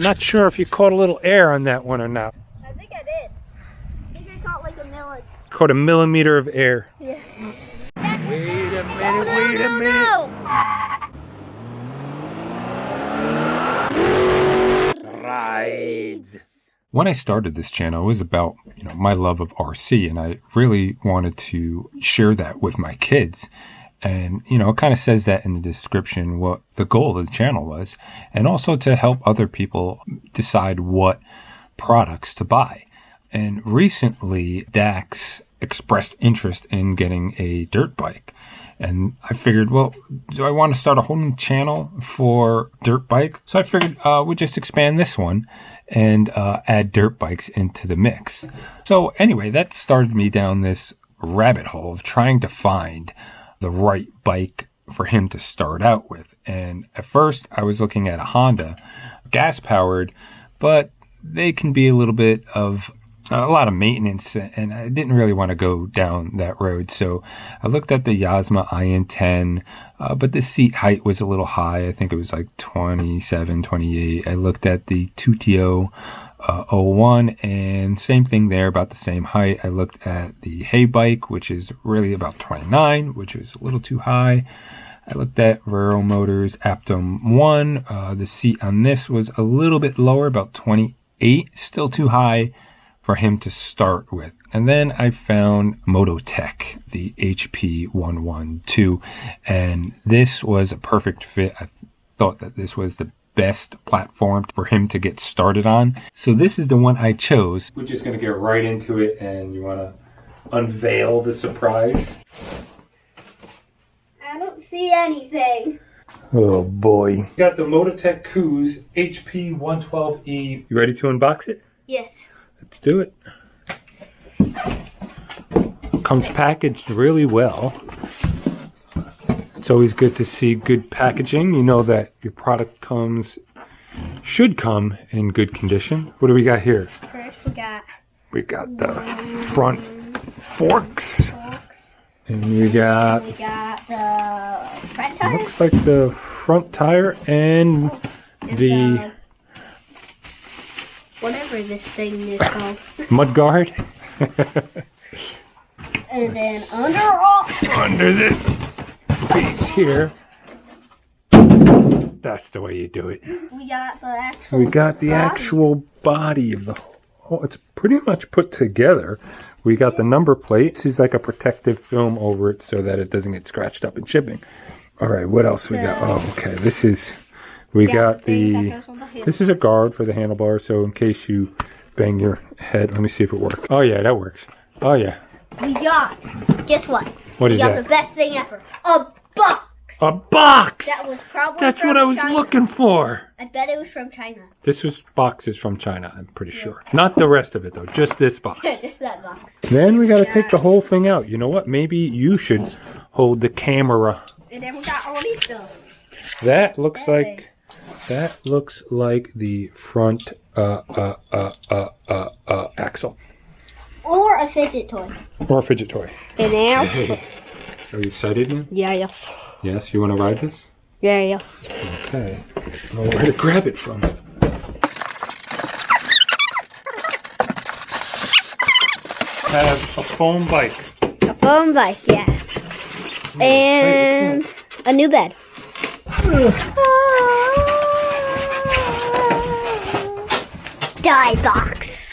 Not sure if you caught a little air on that one or not. I think I did. I think I caught like a millimeter. Caught a millimeter of air. Yeah. Wait a minute, No. Rides. When I started this channel, it was about, my love of RC, and I really wanted to share that with my kids. And, it kind of says that in the description what the goal of the channel was, and also to help other people decide what products to buy. And recently, Dax expressed interest in getting a dirt bike. And I figured, well, do I want to start a whole new channel for dirt bike? So I figured we'd just expand this one and add dirt bikes into the mix. So anyway, that started me down this rabbit hole of trying to find the right bike for him to start out with. And at first I was looking at a Honda, gas powered, but they can be a little bit of a lot of maintenance, and I didn't really want to go down that road. So I looked at the Yasma IN10, but the seat height was a little high. I think it was like 27, 28. I looked at the Tutio 01, and same thing there, about the same height. I looked at the Hay bike, which is really about 29, which was a little too high. I looked at Vero Motors Aptum 1. The seat on this was a little bit lower, about 28, still too high for him to start with. And then I found Mototech, the HP112, and this was a perfect fit. I thought that this was the best platform for him to get started on. So this is the one I chose. We're just going to get right into it, and you want to unveil the surprise? I don't see anything. Oh boy. Got the Mototech Kooz Hp112E. You ready to unbox it? Yes. Let's do it. Comes packaged really well. It's always good to see good packaging. You know that your product should come in good condition. What do we got here? First we got the front forks. And we got the front tire. Looks like the front tire and the whatever this thing is called. mud guard. And then under this piece here. That's the way you do it. We got the actual body of the whole. It's pretty much put together. We got the number plate. This is like a protective film over it so that it doesn't get scratched up in shipping. All right, what else we got? Oh, okay. This is a guard for the handlebar, so in case you bang your head. Let me see if it works. Oh yeah, that works. Oh yeah. We got, guess what? What is that? We got the best thing ever. A box! A box! That was probably That's from what I was China. looking for. I bet it was from China. This was boxes from China, I'm pretty sure. Not the rest of it though, just this box. Just that box. Then we gotta take the whole thing out. You know what? Maybe you should hold the camera. And then we got all these stuff. That looks like the front axle. Or a fidget toy. Or a fidget toy. And now. Are you excited now? Yeah, yes. Yes, you want to ride this? Yeah, yes. Okay. Well, where to grab it from? Have a foam bike. A foam bike, yes. And a new bed. Die box.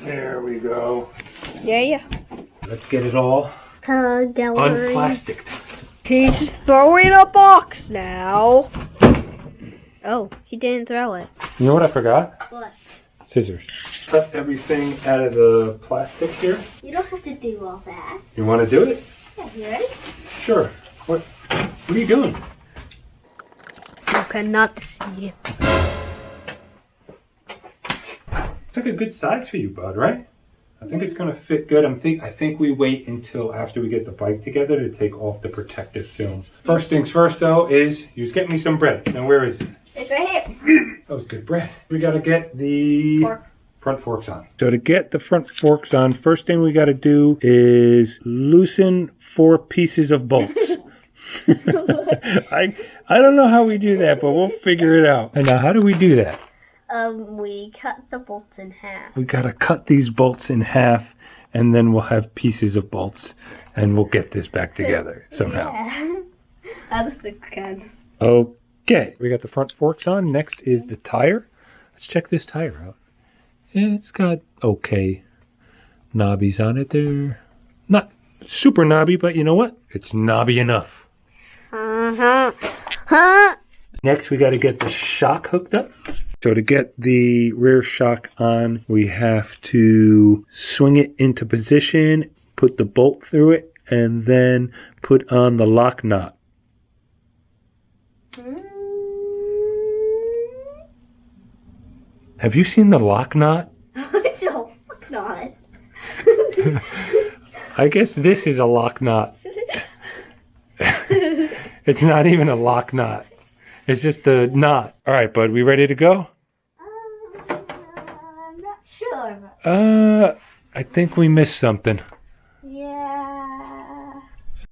There we go. Yeah. Let's get it all unplastic. He's throwing a box now. Oh, he didn't throw it. You know what I forgot? What? Scissors. Cut everything out of the plastic here. You don't have to do all that. You want to do it? Yeah, you ready? Sure. What are you doing? You cannot see. It's like a good size for you, bud, right? I think it's going to fit good. I think we wait until after we get the bike together to take off the protective film. First things first, though, is you just get me some bread. Now, where is it? It's right here. That was good bread. We got to get the Forks. front forks on. So to get the front forks on, first thing we got to do is loosen 4 pieces of bolts. I don't know how we do that, but we'll figure it out. And now, how do we do that? We cut the bolts in half. We gotta cut these bolts in half, and then we'll have pieces of bolts, and we'll get this back together somehow. Yeah. That's the good. Okay, we got the front forks on. Next is the tire. Let's check this tire out. It's got okay knobbies on it. They're not super knobby, but you know what? It's knobby enough. Next, we got to get the shock hooked up. So to get the rear shock on, we have to swing it into position, put the bolt through it, and then put on the lock nut. Have you seen the lock knot? It's a lock knot. I guess this is a lock knot. It's not even a lock knot. It's just a knot. All right, bud, we ready to go? I'm not sure. I think we missed something. Yeah.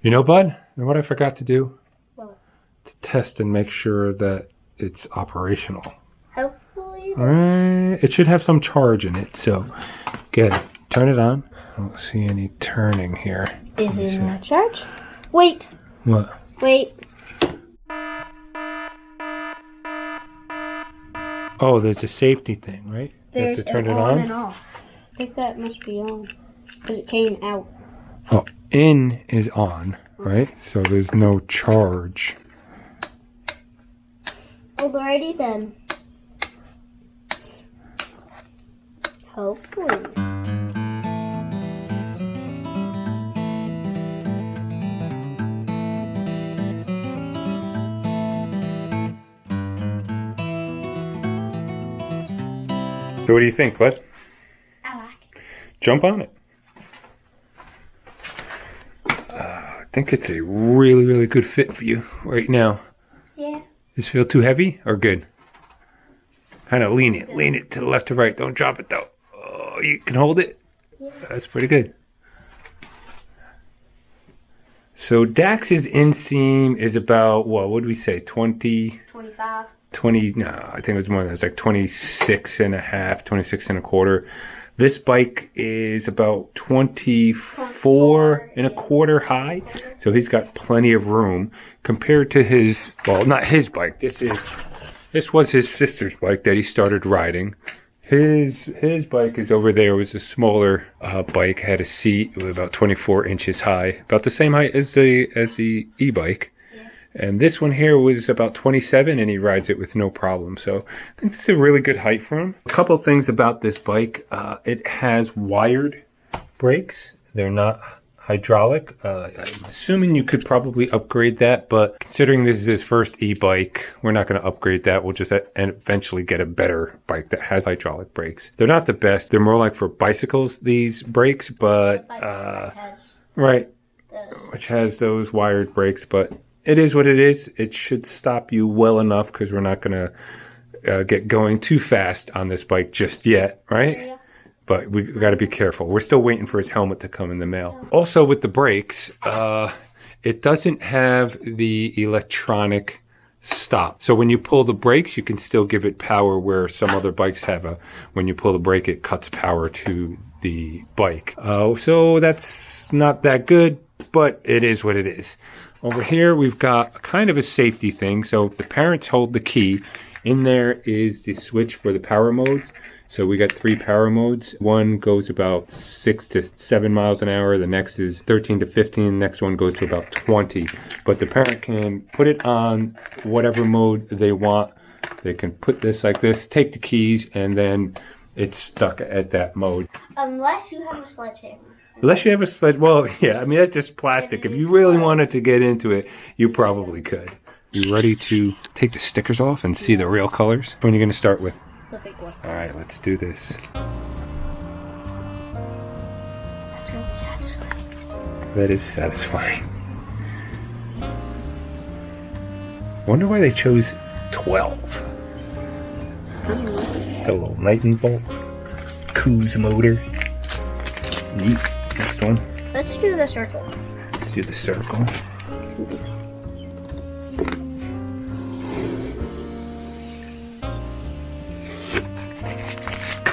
You know, bud, you know what I forgot to do? What? To test and make sure that it's operational. Hopefully. It should have some charge in it, so good. Turn it on. I don't see any turning here. Is it not charged? Wait. What? Wait. Oh, there's a safety thing, right? There's you have to turn an it on on and off. I think that must be on. Because it came out. Oh, in is on, right? So there's no charge. Alrighty then. Hopefully. So what do you think, bud? I like it. Jump on it. I think it's a really, really good fit for you right now. Yeah. Does it feel too heavy or good? Kind of lean it to the left to right. Don't drop it though. Oh, you can hold it? Yeah. That's pretty good. So Dax's inseam is about, what would we say, 20? 25. 20, no, I think it was more than that. It's like 26 and a half, 26 and a quarter. This bike is about 24 and a quarter high. So he's got plenty of room compared to his, well, not his bike. This was his sister's bike that he started riding. His bike is over there. It was a smaller bike, had a seat. It was about 24 inches high, about the same height as the e-bike. And this one here was about 27, and he rides it with no problem. So I think this is a really good height for him. A couple things about this bike. It has wired brakes. They're not hydraulic. I'm assuming you could probably upgrade that, but considering this is his first e-bike, we're not going to upgrade that. We'll just eventually get a better bike that has hydraulic brakes. They're not the best. They're more like for bicycles, these brakes, but right, which has those wired brakes, but it is what it is. It should stop you well enough because we're not going to get going too fast on this bike just yet, right? Yeah. But we got to be careful. We're still waiting for his helmet to come in the mail. Yeah. Also with the brakes, it doesn't have the electronic stop. So when you pull the brakes, you can still give it power where some other bikes have when you pull the brake, it cuts power to the bike. So that's not that good, but it is what it is. Over here, we've got kind of a safety thing. So if the parents hold the key, in there is the switch for the power modes. So we got 3 power modes. One goes about 6 to 7 miles an hour. The next is 13 to 15. The next one goes to about 20. But the parent can put it on whatever mode they want. They can put this like this, take the keys, and then it's stuck at that mode. Unless you have a sledgehammer. Unless you have a sled, well, yeah, I mean, that's just plastic. If you really wanted to get into it, you probably could. You ready to take the stickers off and see the real colors? Which one are you going to start with? The big one. All right, let's do this. That's really satisfying. That is satisfying. Wonder why they chose 12. A little lightning bolt. Kooz motor. Neat. Next one. Let's do the circle. Let's do the circle.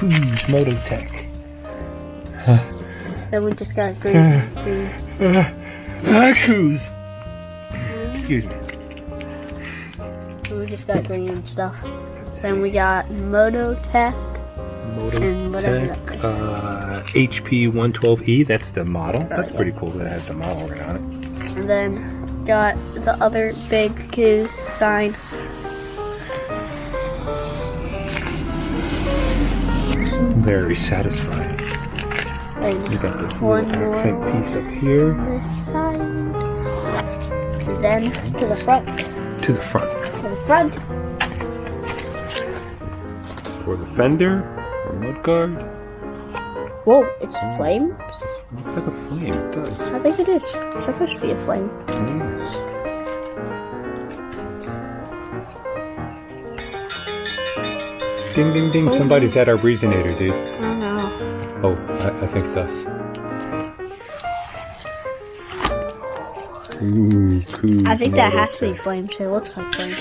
Kooz Mototech. Then we just got green. Kooz. Excuse me. We just got green stuff. Then we got Mototech. And whatever that is. HP112E, that's the model. That's yeah. pretty cool that it has the model right on it. And then got the other big Kooz sign. Very satisfying. And You got this one little accent more piece up here. this side. And then to the front. To the front. To the front. For the fender, or mudguard. Whoa, it's flames? Looks like a flame, it does. I think it is. It's supposed to be a flame. Yes. Ding ding ding, somebody's at our resonator, dude. I don't know. Oh, I think that's. Ooh, cool. I think that has to be flames. It looks like flames.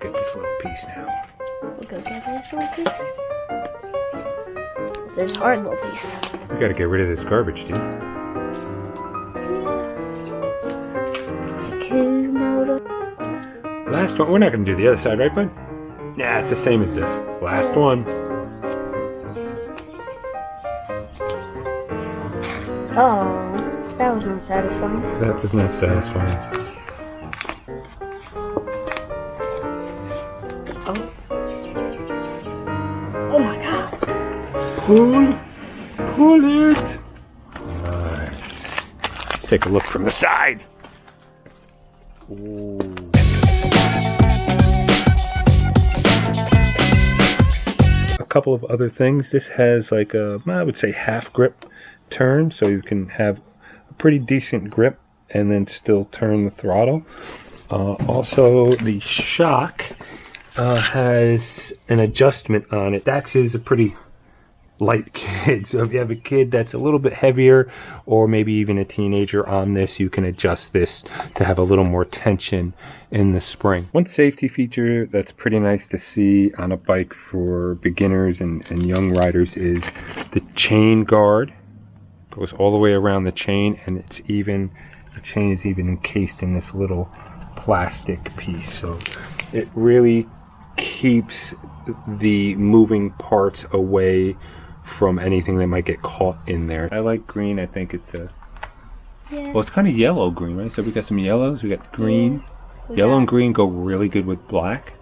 Get this little piece now. We'll go get this little piece. There's a hard little piece. We gotta get rid of this garbage, dude. Kooz motor. Last one. We're not gonna do the other side, right, bud? Nah, it's the same as this. Last one. Oh, that was not satisfying. That was not satisfying. Oh. Oh my god. Pull it. Nice. Let's take a look from the side. Ooh. A couple of other things. This has like a, I would say, half grip turn, so you can have a pretty decent grip and then still turn the throttle. Also, the shock has an adjustment on it. Dax is a pretty light kid, so if you have a kid that's a little bit heavier, or maybe even a teenager on this, you can adjust this to have a little more tension in the spring. One safety feature that's pretty nice to see on a bike for beginners and young riders is the chain guard. Goes all the way around the chain, and it's even, the chain is even encased in this little plastic piece, so it really keeps the moving parts away from anything that might get caught in there. I like green. I think it's a, well, it's kind of yellow green, right? So we got some yellows, we got green. Yellow and green go really good with black.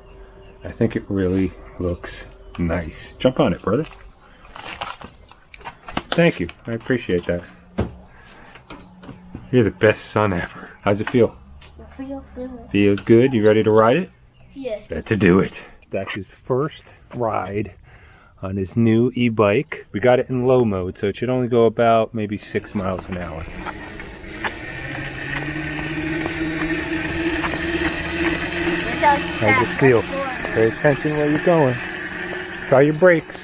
I think it really looks nice. Jump on it, brother. Thank you. I appreciate that. You're the best son ever. How's it feel? It feels good. Feels good? You ready to ride it? Yes. Let's do it. That's his first ride on his new e-bike. We got it in low mode, so it should only go about maybe 6 miles an hour. How's it feel? Pay attention where you're going. Try your brakes.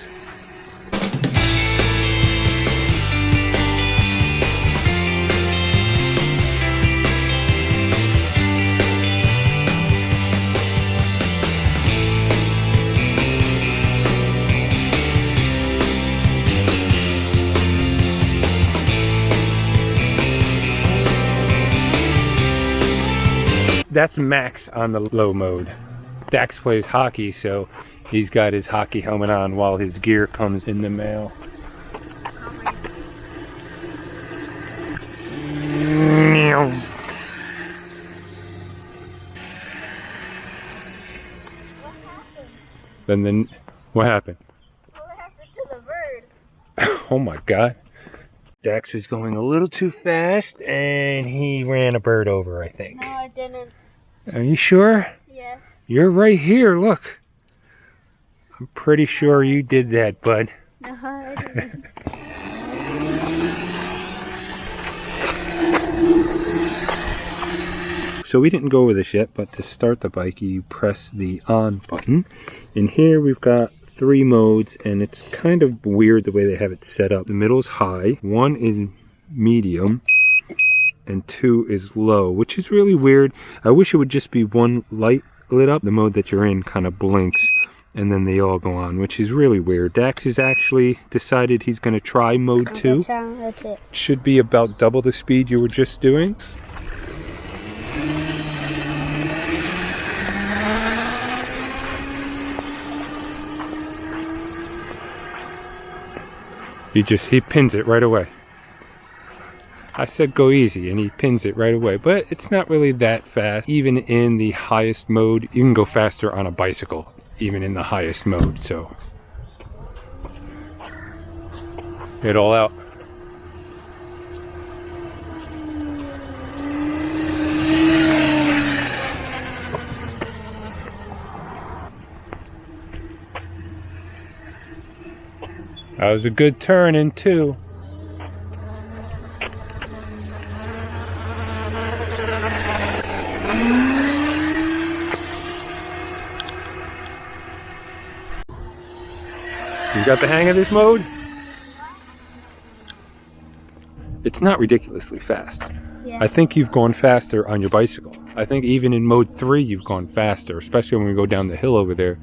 That's Max on the low mode. Dax plays hockey, so he's got his hockey helmet on while his gear comes in the mail. Then what happened? What happened to the bird? Oh my god. Dax was going a little too fast and he ran a bird over, I think. No, I didn't. Are you sure? Yes. You're right here, look. I'm pretty sure you did that, bud. No, I didn't. So we didn't go over this yet, but to start the bike, you press the on button. And here we've got 3 modes, and it's kind of weird the way they have it set up. The middle is high, 1 is medium, and 2 is low, which is really weird. I wish it would just be 1 light lit up. The mode that you're in kind of blinks, and then they all go on, which is really weird. Dax has actually decided he's going to try mode 2. That's it. Should be about double the speed you were just doing. He pins it right away. I said go easy, and he pins it right away, but it's not really that fast. Even in the highest mode, you can go faster on a bicycle, even in the highest mode, so. Get it all out. That was a good turn in 2. You got the hang of this mode? It's not ridiculously fast. Yeah. I think you've gone faster on your bicycle. I think even in mode 3 you've gone faster, especially when we go down the hill over there.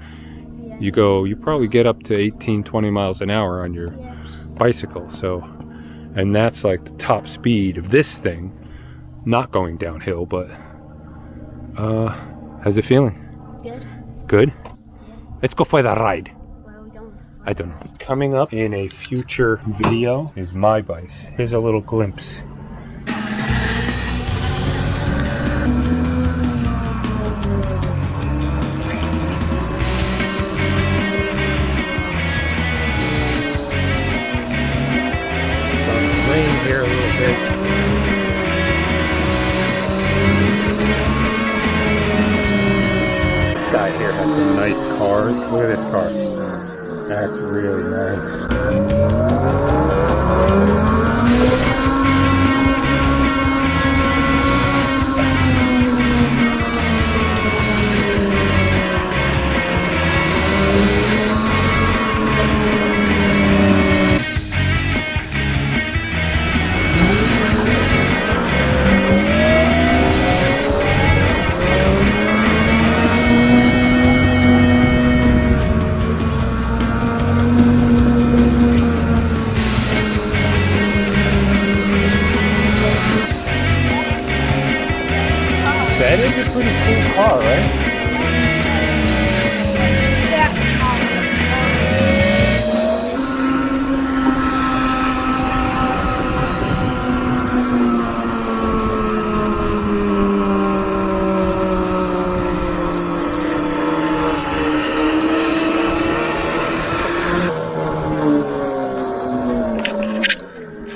Yeah. You probably get up to 18-20 miles an hour on your bicycle, so, and that's like the top speed of this thing, not going downhill, but how's it feeling? Good? Yeah. Let's go for the ride. Where are we going? I don't know. Coming up in a future video is my bike. Here's a little glimpse. Here a little bit. This guy here has some nice cars. Look at this car. That's really nice. That is a pretty cool car, right?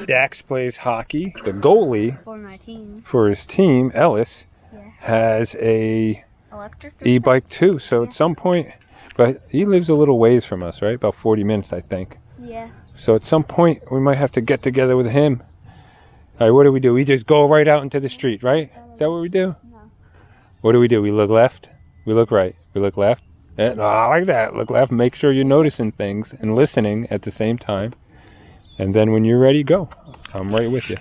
Dax plays hockey. The goalie For my team. for his team, Ellis, Yeah. has a Electric? e-bike too, so at some point, but he lives a little ways from us, right? About 40 minutes, I think. Yeah. So at some point, we might have to get together with him. All right, what do? We just go right out into the street, right? Is that what we do? No. What do? We look left, we look right, we look left. And, like that, look left, make sure you're noticing things and listening at the same time. And then when you're ready, go. I'm right with you.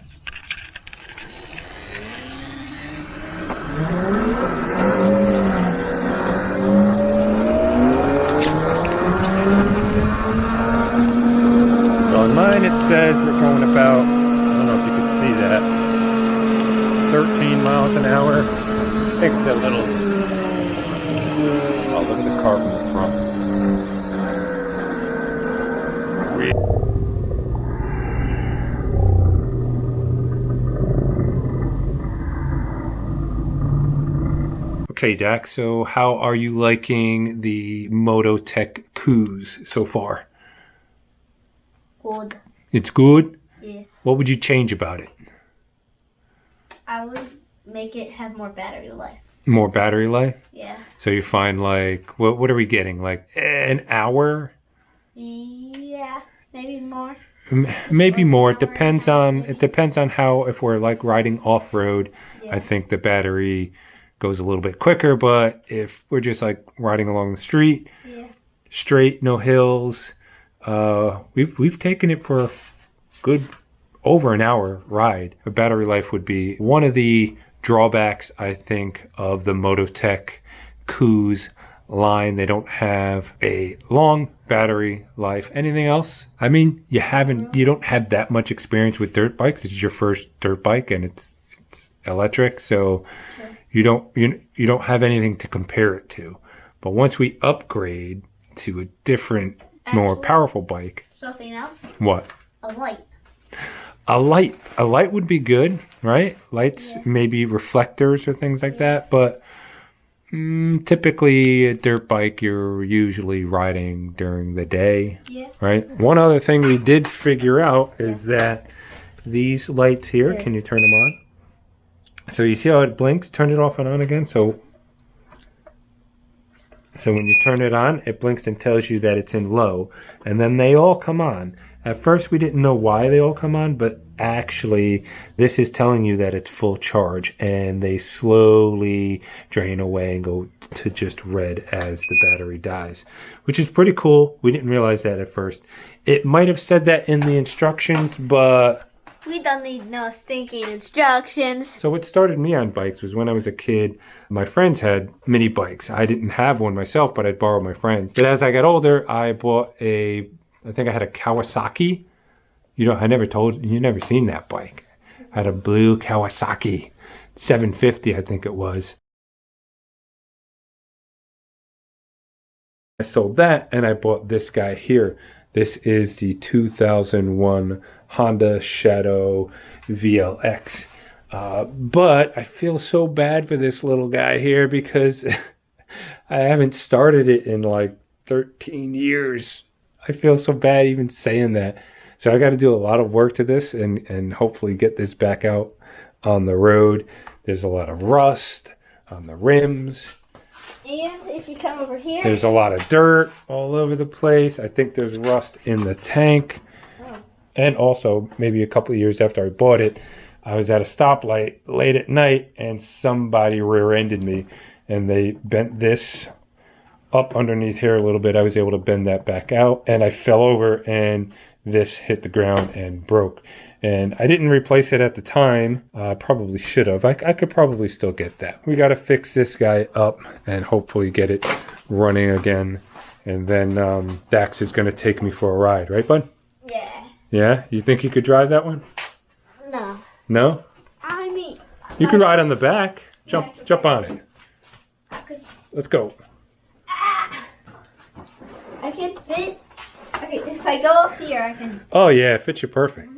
So on mine it says we're going about, I don't know if you can see that, 13 miles an hour. I think it's a little, oh, look at the car from the front. Okay, Dax, so how are you liking the Mototech Kooz so far? Good. It's good? Yes. What would you change about it? I would make it have more battery life. More battery life? Yeah. So you find like, what are we getting? Like an hour? Yeah. Maybe more. Maybe more. It depends on how, if we're like riding off-road, Yeah. I think the battery goes a little bit quicker, but if we're just like riding along the street, Yeah. straight, no hills, we've taken it for a good over an hour ride. A battery life would be one of the drawbacks, I think, of the Mototech Kooz line. They don't have a long battery life. Anything else? I mean, you don't have that much experience with dirt bikes. It's your first dirt bike and it's electric, so you don't have anything to compare it to. But once we upgrade to a different, more powerful bike. Something else? What? A light. A light would be good, right? Lights, maybe reflectors or things like that. But typically, a dirt bike, you're usually riding during the day, right? One other thing we did figure out is that these lights here, can you turn them on? So you see how it blinks? Turn it off and on again. So when you turn it on, it blinks and tells you that it's in low. And then they all come on. At first, we didn't know why they all come on, but actually, this is telling you that it's full charge. And they slowly drain away and go to just red as the battery dies, which is pretty cool. We didn't realize that at first. It might have said that in the instructions, but we don't need no stinking instructions. So what started me on bikes was when I was a kid, my friends had mini bikes. I didn't have one myself, but I'd borrow my friends. But as I got older, I bought I think I had a Kawasaki. I you never seen that bike. I had a blue Kawasaki 750, I think it was. I sold that and I bought this guy here. This is the 2001 Honda Shadow VLX. But I feel so bad for this little guy here because I haven't started it in like 13 years. I feel so bad even saying that. So I got to do a lot of work to this and hopefully get this back out on the road. There's a lot of rust on the rims. And if you come over here, there's a lot of dirt all over the place. I think there's rust in the tank. And also, maybe a couple of years after I bought it, I was at a stoplight late at night and somebody rear-ended me and they bent this up underneath here a little bit. I was able to bend that back out and I fell over and this hit the ground and broke. And I didn't replace it at the time. I probably should have. I could probably still get that. We got to fix this guy up and hopefully get it running again. And then Dax is going to take me for a ride. Right, bud? Yeah. Yeah? You think you could drive that one? No. No? I mean... You can ride on the back. Jump on it. Let's go. I can fit... Okay, if I go up here, I can... Oh, yeah. It fits you perfect.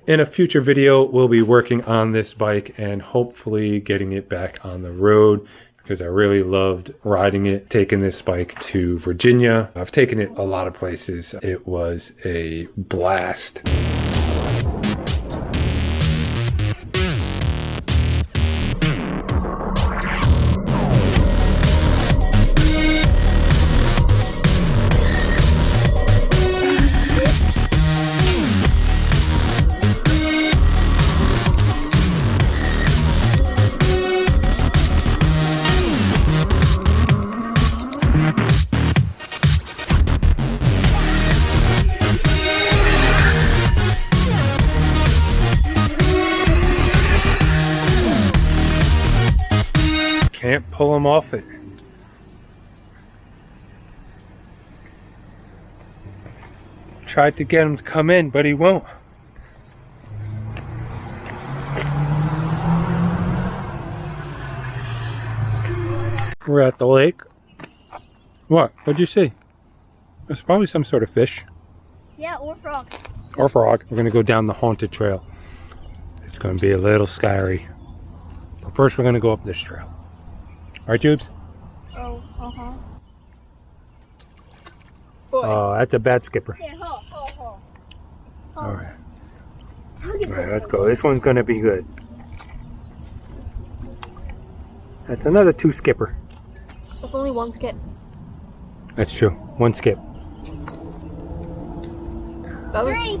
In a future video, we'll be working on this bike and hopefully getting it back on the road because I really loved riding it, taking this bike to Virginia. I've taken it a lot of places. It was a blast. Can't pull him off it. Tried to get him to come in, but he won't. We're at the lake. What? What'd you see? There's probably some sort of fish. Yeah, or frog. Or frog. We're gonna go down the haunted trail. It's gonna be a little scary. But first we're gonna go up this trail. Alright, Jubes? Oh, uh-huh. Oh, that's a bad skipper. Yeah, ho. Alright. Alright, let's go. This one's gonna be good. That's another 2 skipper. That's only 1 skip. That's true. 1 skip. That was 3.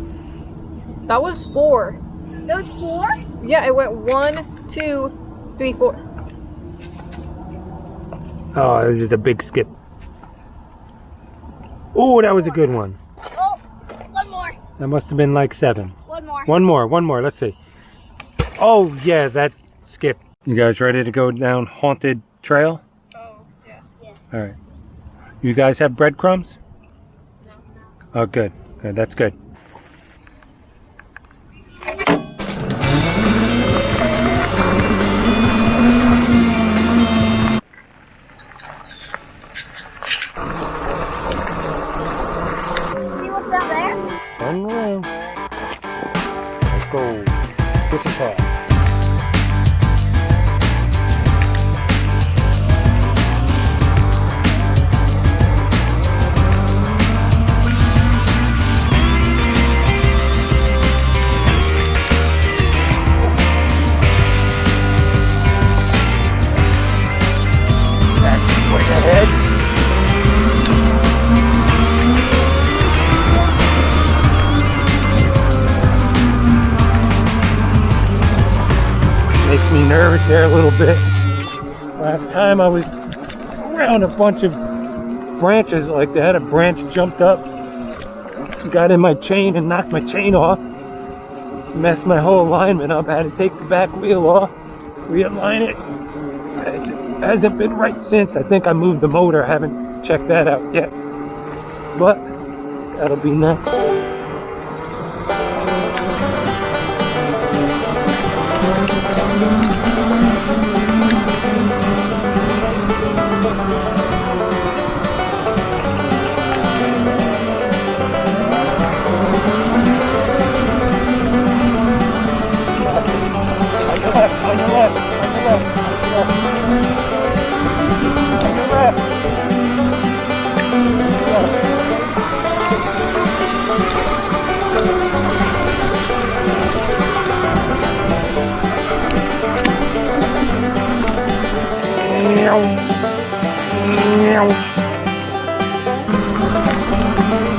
That was 4. That was 4? Yeah, it went 1, 2, 3, 4. Oh, this is a big skip. Oh, that was a good one. Oh, 1 more. That must have been like 7. 1 more. One more. Let's see. Oh, yeah, that skip. You guys ready to go down haunted trail? Oh, yeah. Yes. All right. You guys have breadcrumbs? No. Oh, good. Good. That's good. See what's down there? Turn around. Let's go. Get the path. Ahead. Makes me nervous there a little bit. Last time I was around a bunch of branches, like they had a branch jumped up, got in my chain and knocked my chain off, messed my whole alignment up. I had to take the back wheel off, realign it. It hasn't been right since. I think I moved the motor. I haven't checked that out yet. But that'll be next. On your left.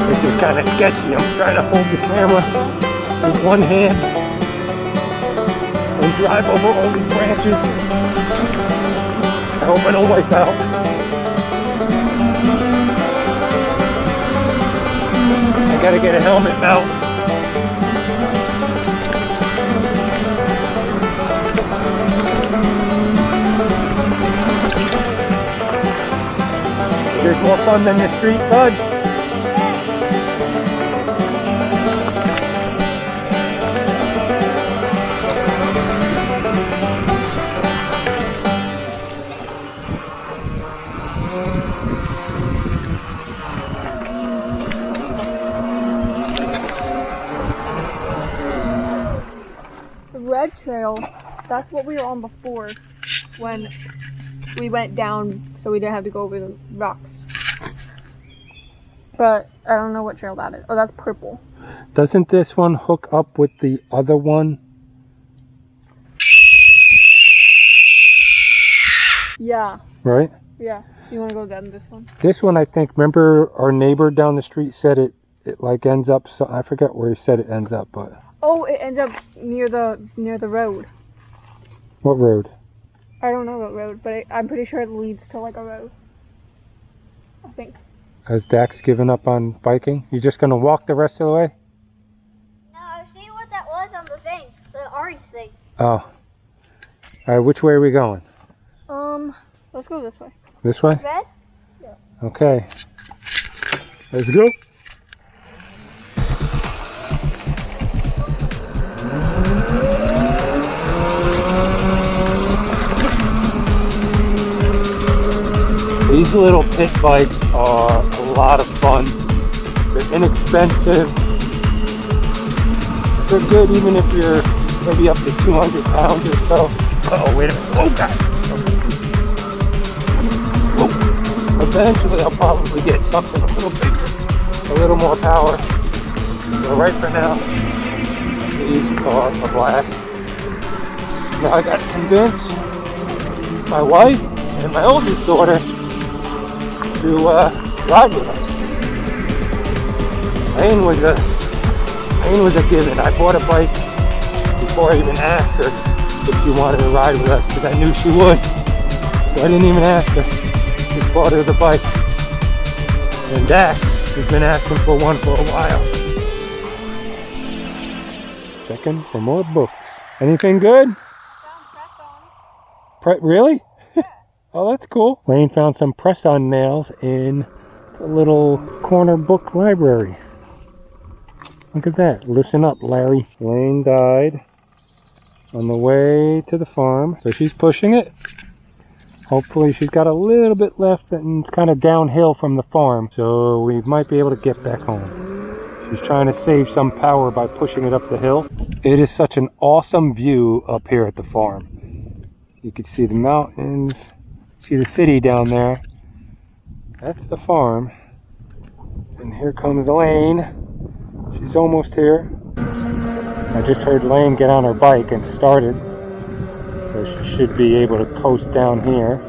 This is kind of sketchy. I'm trying to hold the camera with one hand and drive over all these branches. I hope I don't wipe out. I gotta get a helmet now. There's more fun than the street, bud. The red trail, that's what we were on before when we went down so we didn't have to go over the rocks. But I don't know what trail that is. Oh, that's purple. Doesn't this one hook up with the other one? Yeah. Right? Yeah. You want to go down this one? This one, I think, remember our neighbor down the street said it like ends up, so I forget where he said it ends up, but... Oh, it ends up near the road. What road? I don't know what road, but I'm pretty sure it leads to like a road. I think. Has Dax given up on biking? You just gonna walk the rest of the way? No, I was seeing what that was on the thing, the orange thing. Oh. Alright, which way are we going? Let's go this way. This way? Red? Yeah. Okay. Let's go. These little pit bikes are a lot of fun. They're inexpensive. They're good even if you're maybe up to 200 pounds or so. Uh-oh, wait a minute. Oh, God. Whoa. Eventually, I'll probably get something a little bigger, a little more power. But right for now, these are a blast. Now I got to convince my wife and my oldest daughter to ride with us. Lane was a given. I bought a bike before I even asked her if she wanted to ride with us because I knew she would. So I didn't even ask her. Just bought her the bike. And Dax has been asking for one for a while. Checking for more books. Anything good? Found press on. Really? Yeah. Oh, that's cool. Lane found some press-on nails in the little corner book library. Look at that. Listen up, Larry. Lane died on the way to the farm, so she's pushing it. Hopefully she's got a little bit left and it's kind of downhill from the farm, so we might be able to get back home. She's trying to save some power by pushing it up the hill. It is such an awesome view up here at the farm. You can see the mountains, see the city down there. That's the farm. And here comes Lane. She's almost here. I just heard Lane get on her bike and started. So she should be able to coast down here.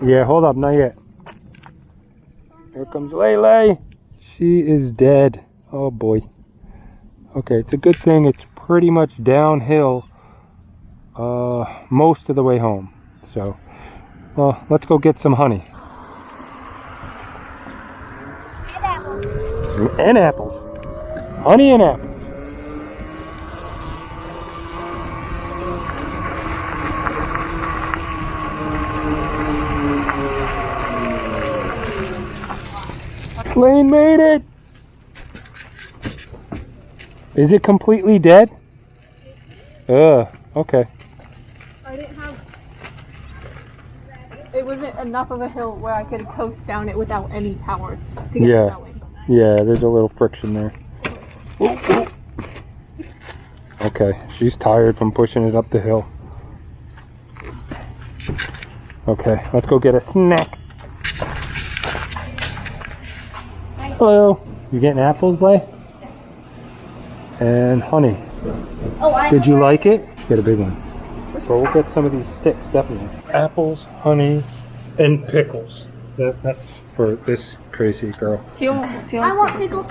Yeah, hold up, not yet. Here comes Lele. She is dead. Oh boy. Okay, it's a good thing it's pretty much downhill most of the way home. So, well, let's go get some honey. And apples. Honey and apples. Lane made it! Is it completely dead? Okay. I didn't have... It wasn't enough of a hill where I could coast down it without any power to get it going. Yeah, there's a little friction there. Okay, she's tired from pushing it up the hill. Okay, let's go get a snack. Hello. You getting apples, Lay? And honey. Did you like it? Get a big one. So we'll get some of these sticks, definitely. Apples, honey, and pickles. That's for this crazy girl. I want pickles.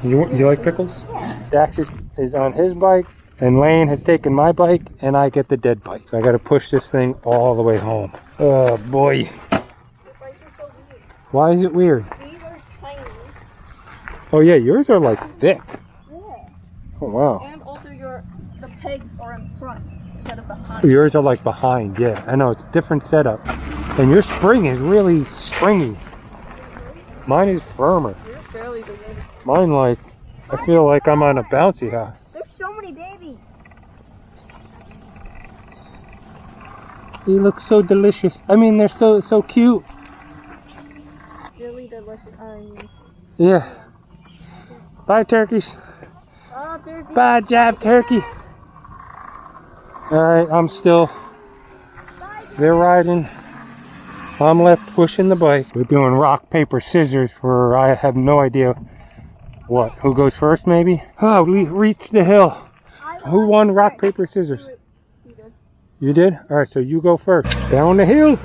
You like pickles? Yeah. Dax is on his bike, and Lane has taken my bike, and I get the dead bike. So I got to push this thing all the way home. Oh boy. Why is it weird? These are tiny. Oh yeah, yours are like thick. Yeah. Oh wow. And also the pegs are in front instead of behind. Yours are like behind, yeah. I know, it's different setup. And your spring is really springy. Mine is firmer. You're fairly good. Mine like, I feel like I'm on a bouncy house. There's so many babies. They look so delicious. I mean, they're so cute. Really delicious. Yeah. Bye, turkeys. Oh, turkey. Bye, Jab Turkey. Alright, I'm still. They're riding. I'm left pushing the bike. We're doing rock, paper, scissors for I have no idea what. Who goes first, maybe? Oh, we reached the hill. Who won rock, paper, scissors? You did. You did? Alright, so you go first. Down the hill.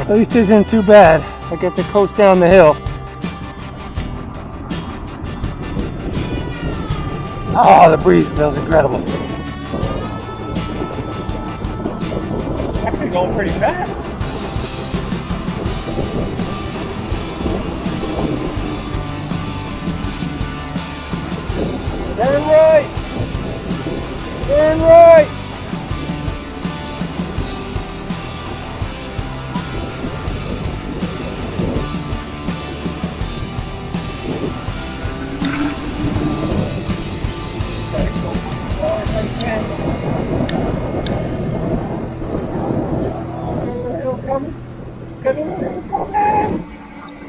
At least this isn't too bad. I get to coast down the hill. Oh, the breeze feels incredible. Actually going pretty fast. Turn right. Turn right.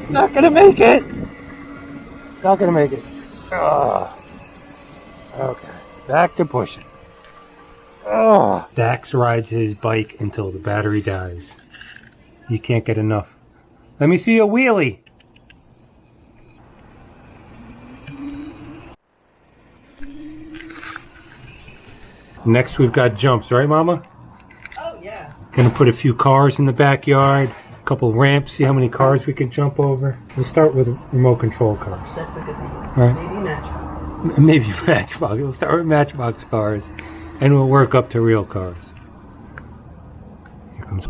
Not gonna make it. Not gonna make it. Ugh. Okay, back to pushing. Ugh. Dax rides his bike until the battery dies. You can't get enough. Let me see a wheelie. Next we've got jumps, right, Mama? Oh, yeah. Gonna put a few cars in the backyard, a couple ramps, see how many cars we can jump over. We'll start with remote control cars. That's a good thing. Right. Maybe Matchbox. Maybe Matchbox. We'll start with Matchbox cars, and we'll work up to real cars. Here comes.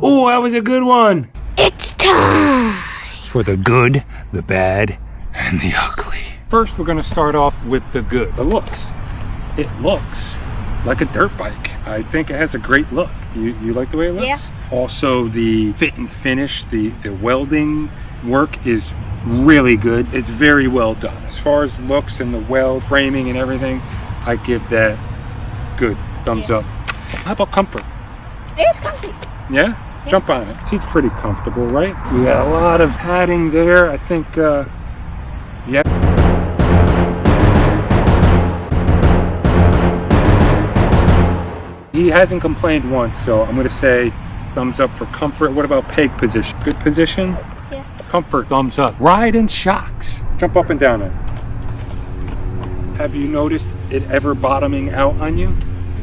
Oh, that was a good one. It's time For the good, the bad, and the ugly. First, we're going to start off with the good, the looks. It looks like a dirt bike. I think it has a great look. You like the way it looks? Yeah. Also, the fit and finish, the welding work is really good. It's very well done. As far as looks and the weld framing and everything, I give that good thumbs up. How about comfort? It's comfy. Yeah? Jump on it. Seat's pretty comfortable, right? We got a lot of padding there. I think, yeah. He hasn't complained once, so I'm going to say thumbs up for comfort. What about peg position? Good position? Yeah. Comfort, thumbs up. Ride and shocks. Jump up and down it. Have you noticed it ever bottoming out on you?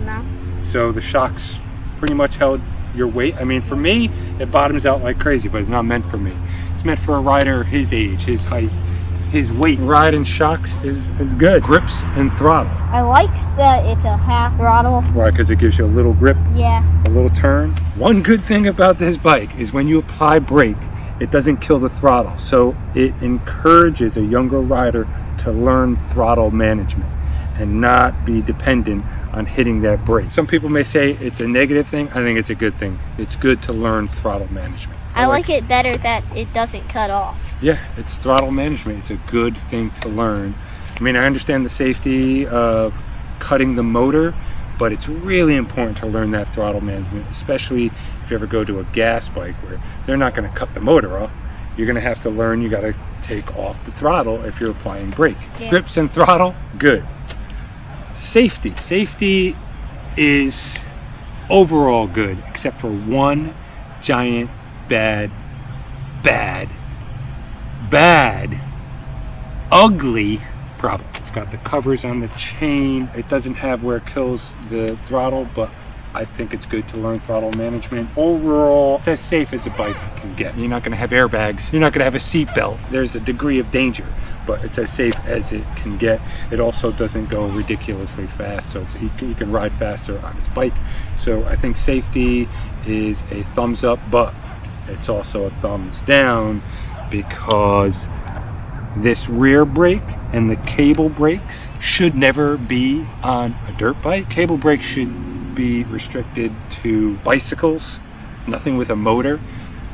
No. So the shocks pretty much held your weight. I mean, for me, it bottoms out like crazy, but it's not meant for me. It's meant for a rider his age, his height, his weight. Ride and shocks is good. Grips and throttle. I like that it's a half throttle. Why? Because it gives you a little grip, Yeah. a little turn. One good thing about this bike is when you apply brake, it doesn't kill the throttle. So it encourages a younger rider to learn throttle management and not be dependent on hitting that brake. Some people may say it's a negative thing. I think it's a good thing. It's good to learn throttle management. I like it better that it doesn't cut off. Yeah, it's throttle management. It's a good thing to learn. I mean, I understand the safety of cutting the motor, but it's really important to learn that throttle management, especially if you ever go to a gas bike where they're not going to cut the motor off. You're going to have to learn, you got to take off the throttle if you're applying brake. Yeah. Grips and throttle, good. Safety. Safety is overall good, except for one giant bad, ugly problem. It's got the covers on the chain. It doesn't have where it kills the throttle, but I think it's good to learn throttle management. Overall, it's as safe as a bike can get. You're not going to have airbags. You're not going to have a seat belt. There's a degree of danger, but it's as safe as it can get. It also doesn't go ridiculously fast, so you can ride faster on its bike. So I think safety is a thumbs up, but it's also a thumbs down because this rear brake and the cable brakes should never be on a dirt bike. Cable brakes should be restricted to bicycles, nothing with a motor.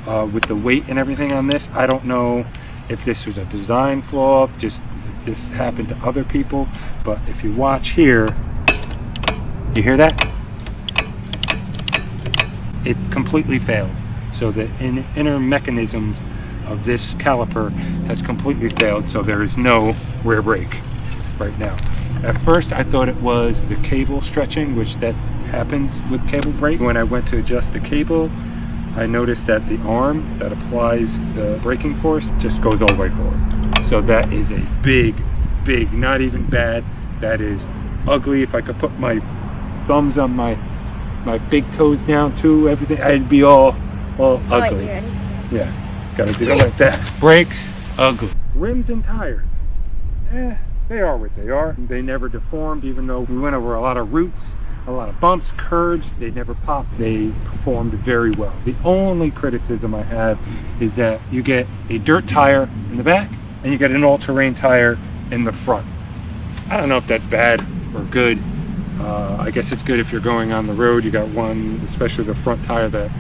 With the weight and everything on this, I don't know if this was a design flaw, if this happened to other people, but if you watch here, you hear that? It completely failed. So the inner mechanism of this caliper has completely failed, so there is no rear brake right now. At first I thought it was the cable stretching, which that happens with cable brake. When I went to adjust the cable, I noticed that the arm that applies the braking force just goes all the way forward. So that is a big, not even bad, that is ugly. If I could put my thumbs on my big toes down too, everything, I'd be all ugly. Yeah, gotta do it like that. Brakes, ugly. Rims and tires, they are what they are. They never deformed, even though we went over a lot of routes, a lot of bumps, curves, they never popped. They performed very well. The only criticism I have is that you get a dirt tire in the back and you get an all-terrain tire in the front. I don't know if that's bad or good. I guess it's good if you're going on the road. You got one, especially the front tire, that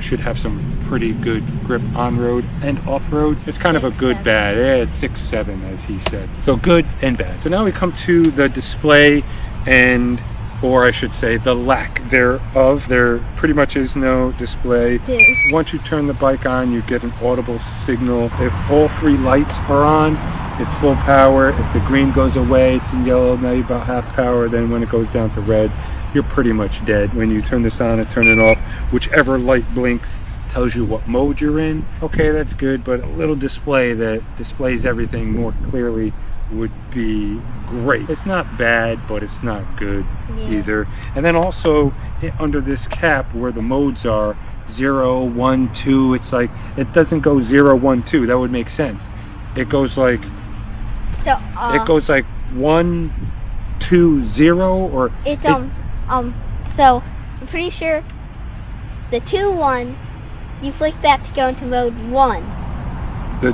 should have some pretty good grip on road and off road. It's kind of a good bad. Yeah, it's 6-7 as he said. So good and bad. So now we come to the display or I should say the lack thereof. There pretty much is no display. Once you turn the bike on, you get an audible signal. If all three lights are on, it's full power. If the green goes away, it's in yellow, now you're about half power. Then when it goes down to red, you're pretty much dead. When you turn this on and turn it off, whichever light blinks tells you what mode you're in. Okay, that's good, but a little display that displays everything more clearly would be great. It's not bad, but it's not good either. And then also under this cap where the modes are 0, 1, 2, it's like it doesn't go 0, 1, 2. That would make sense. It goes like it goes like 1, 2, 0, or it's so I'm pretty sure the 2, 1, you flick that to go into mode 1. The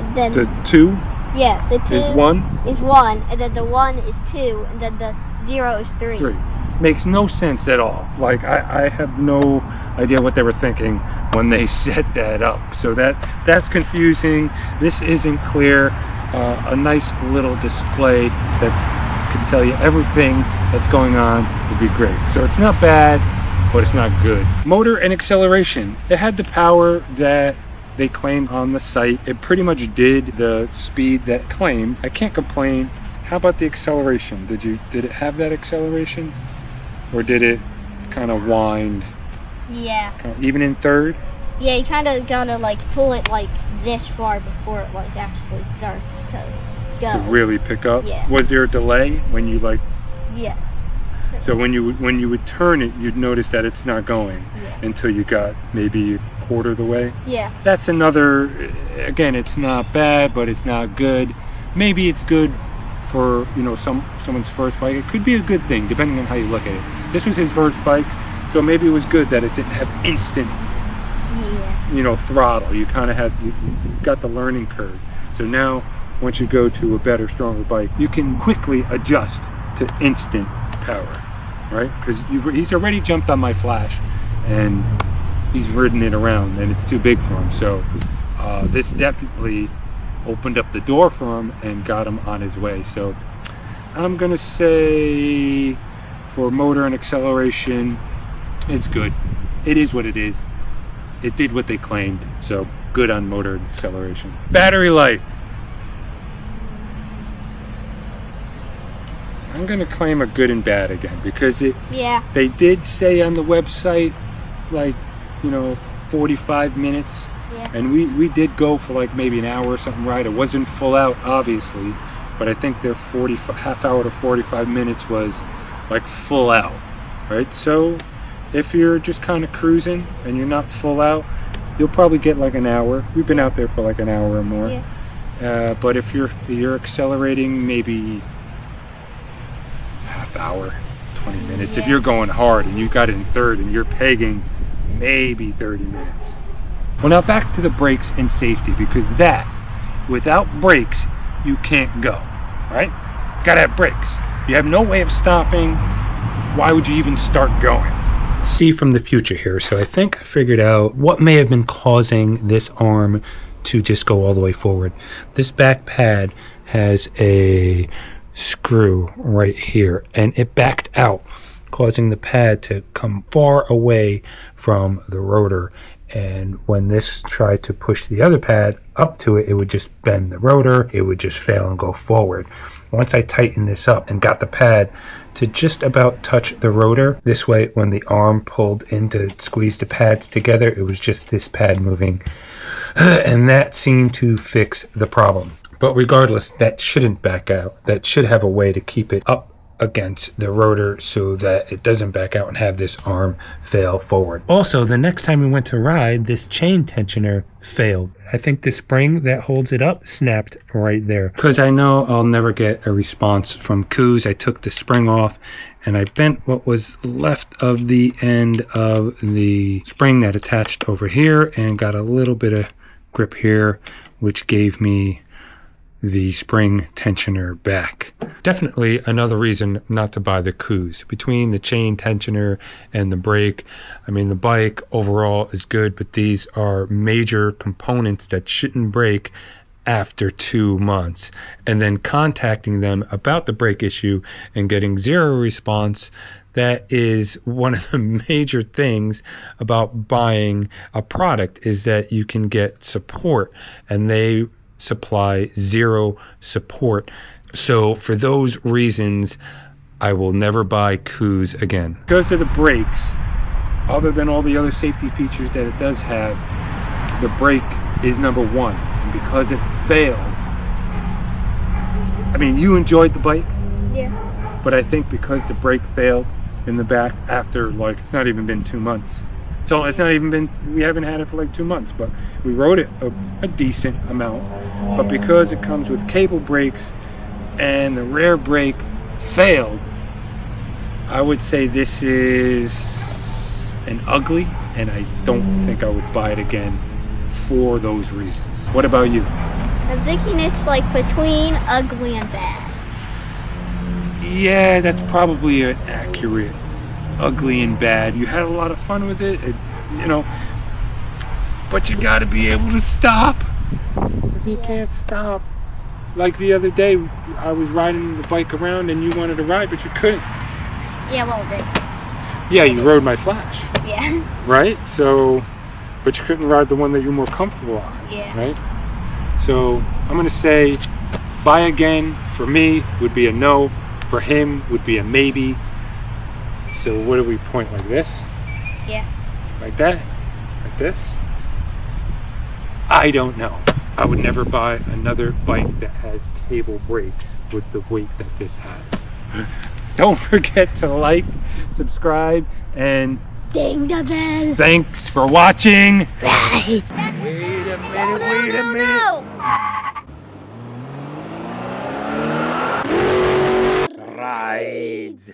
2? Yeah, the 2 is 1. is 1, and then the 1 is 2, and then the 0 is 3. 3. Makes no sense at all. Like, I have no idea what they were thinking when they set that up. So that's confusing. This isn't clear. A nice little display that can tell you everything that's going on would be great. So it's not bad, but it's not good. Motor and acceleration. It had the power that they claimed on the site. It pretty much did the speed that claimed. I can't complain. How about the acceleration? Did it have that acceleration? Or did it kind of wind? Yeah. Even in third? Yeah, you kind of gotta like pull it like this far before it like actually starts to go. To really pick up? Yeah. Was there a delay when you like? Yes. So when you would turn it, you'd notice that it's not going until you got maybe a quarter of the way? Yeah. That's another, again, it's not bad, but it's not good. Maybe it's good for, you know, someone's first bike. It could be a good thing depending on how you look at it. This was his first bike, so maybe it was good that it didn't have instant, you know, throttle. You kind of had, you got the learning curve. So now, once you go to a better, stronger bike, you can quickly adjust to instant power, right? Because he's already jumped on my Flash, and he's ridden it around, and it's too big for him. So this definitely opened up the door for him and got him on his way. So I'm gonna say for motor and acceleration, it's good. It is what it is. It did what they claimed, so good on motor and acceleration. Battery life. I'm gonna claim a good and bad again, because they did say on the website, like, you know, 45 minutes. And we did go for like maybe an hour or something ride. It wasn't full out, obviously, but I think their half hour to 45 minutes was like full out, right? So if you're just kind of cruising and you're not full out, you'll probably get like an hour. We've been out there for like an hour or more. But if you're accelerating, maybe half hour, 20 minutes. If you're going hard and you got it in third and you're pegging, maybe 30 minutes. Well, now back to the brakes and safety, because that, without brakes, you can't go, right? Gotta have brakes. You have no way of stopping. Why would you even start going? See from the future here. So I think I figured out what may have been causing this arm to just go all the way forward. This back pad has a screw right here, and it backed out, causing the pad to come far away from the rotor. And when this tried to push the other pad up to it, it would just bend the rotor. It would just fail and go forward. Once I tightened this up and got the pad to just about touch the rotor, this way when the arm pulled in to squeeze the pads together, it was just this pad moving. And that seemed to fix the problem. But regardless, that shouldn't back out. That should have a way to keep it up against the rotor so that it doesn't back out and have this arm fail forward. Also, the next time we went to ride, this chain tensioner failed. I think the spring that holds it up snapped right there. Because I know I'll never get a response from Kooz. I took the spring off and I bent what was left of the end of the spring that attached over here and got a little bit of grip here, which gave me the spring tensioner back. Definitely another reason not to buy the Kooz. Between the chain tensioner and the brake, I mean, the bike overall is good, but these are major components that shouldn't break after 2 months. And then contacting them about the brake issue and getting zero response, that is one of the major things about buying a product, is that you can get support, and they supply zero support. So for those reasons, I will never buy Kooz again. Because of the brakes, other than all the other safety features that it does have, the brake is number one. And because it failed, I mean, you enjoyed the bike, but I think because the brake failed in the back after, like, it's not even been 2 months. So it's not even been, we haven't had it for like 2 months, but we rode it a decent amount. But because it comes with cable brakes and the rear brake failed, I would say this is an ugly, and I don't think I would buy it again for those reasons. What about you? I'm thinking it's like between ugly and bad. Yeah, that's probably an accurate. Ugly and bad. You had a lot of fun with it, you know, but you gotta be able to stop. If you can't stop. Like the other day, I was riding the bike around and you wanted to ride, but you couldn't. Yeah, well, then. Yeah, you rode my Flash. Yeah. Right? So, but you couldn't ride the one that you're more comfortable on. Yeah. Right? So, I'm gonna say, buy again, for me, would be a no. For him, would be a maybe. So what do we point, like this? Yeah. Like that? Like this? I don't know. I would never buy another bike that has cable brakes with the weight that this has. Don't forget to like, subscribe, and ding the bell. Thanks for watching. Right. Wait a minute. No. Rides.